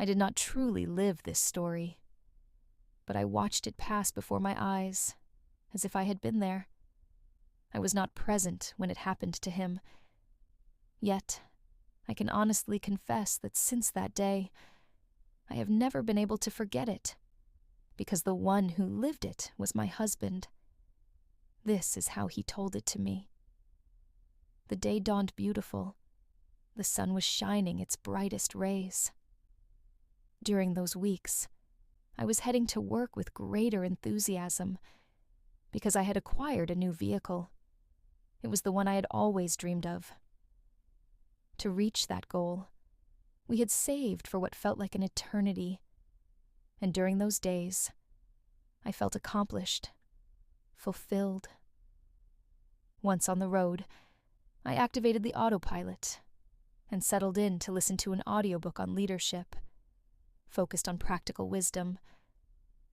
I did not truly live this story, but I watched it pass before my eyes, as if I had been there. I was not present when it happened to him. Yet, I can honestly confess that since that day, I have never been able to forget it, because the one who lived it was my husband. This is how he told it to me. The day dawned beautiful. The sun was shining its brightest rays. During those weeks, I was heading to work with greater enthusiasm because I had acquired a new vehicle. It was the one I had always dreamed of. To reach that goal, we had saved for what felt like an eternity, and during those days, I felt accomplished, fulfilled. Once on the road, I activated the autopilot and settled in to listen to an audiobook on leadership. Focused on practical wisdom,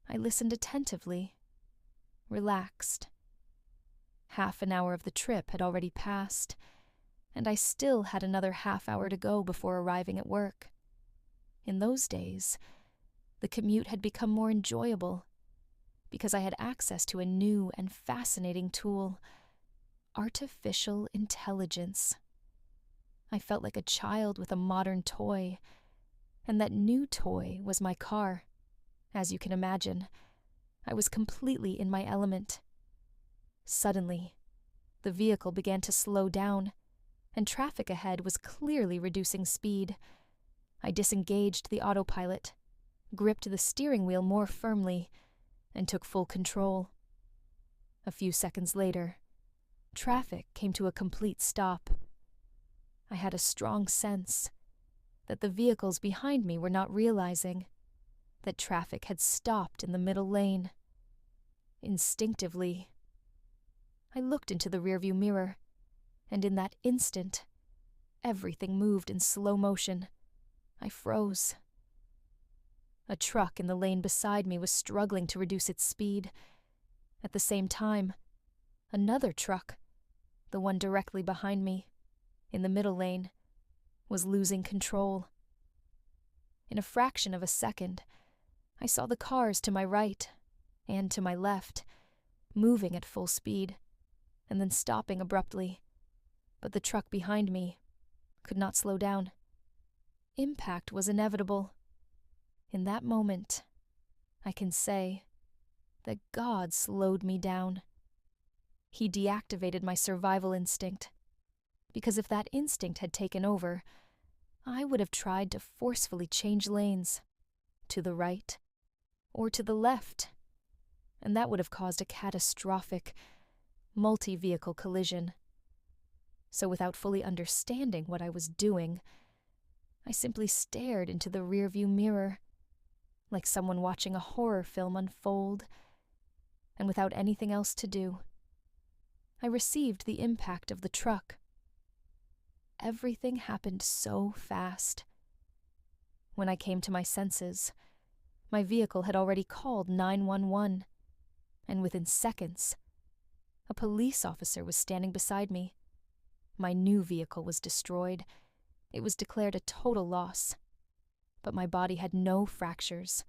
I listened attentively, relaxed. Half an hour of the trip had already passed, and I still had another half hour to go before arriving at work. In those days, the commute had become more enjoyable because I had access to a new and fascinating tool: artificial intelligence. I felt like a child with a modern toy, and that new toy was my car. As you can imagine, I was completely in my element. Suddenly, the vehicle began to slow down, and traffic ahead was clearly reducing speed. I disengaged the autopilot, gripped the steering wheel more firmly, and took full control. A few seconds later, traffic came to a complete stop. I had a strong sense that the vehicles behind me were not realizing that traffic had stopped in the middle lane. Instinctively, I looked into the rearview mirror, and in that instant, everything moved in slow motion. I froze. A truck in the lane beside me was struggling to reduce its speed. At the same time, another truck, the one directly behind me, in the middle lane, was losing control. In a fraction of a second, I saw the cars to my right and to my left moving at full speed and then stopping abruptly, but the truck behind me could not slow down. Impact was inevitable. In that moment, I can say that God slowed me down. He deactivated my survival instinct, because if that instinct had taken over, I would have tried to forcefully change lanes, to the right or to the left, and that would have caused a catastrophic, multi-vehicle collision. So without fully understanding what I was doing, I simply stared into the rearview mirror, like someone watching a horror film unfold, and without anything else to do, I received the impact of the truck. Everything happened so fast. When I came to my senses, my vehicle had already called 911, and within seconds, a police officer was standing beside me. My new vehicle was destroyed. It was declared a total loss. But my body had no fractures,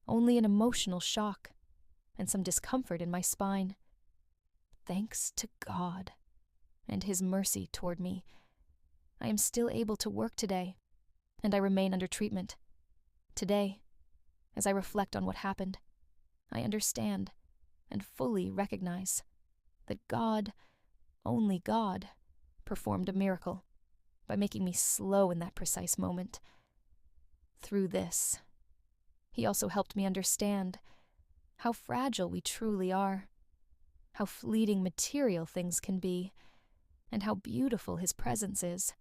only an emotional shock and some discomfort in my spine. Thanks to God and His mercy toward me, I am still able to work today, and I remain under treatment. Today, as I reflect on what happened, I understand and fully recognize that God, only God, performed a miracle by making me slow in that precise moment. Through this, He also helped me understand how fragile we truly are, how fleeting material things can be, and how beautiful His presence is.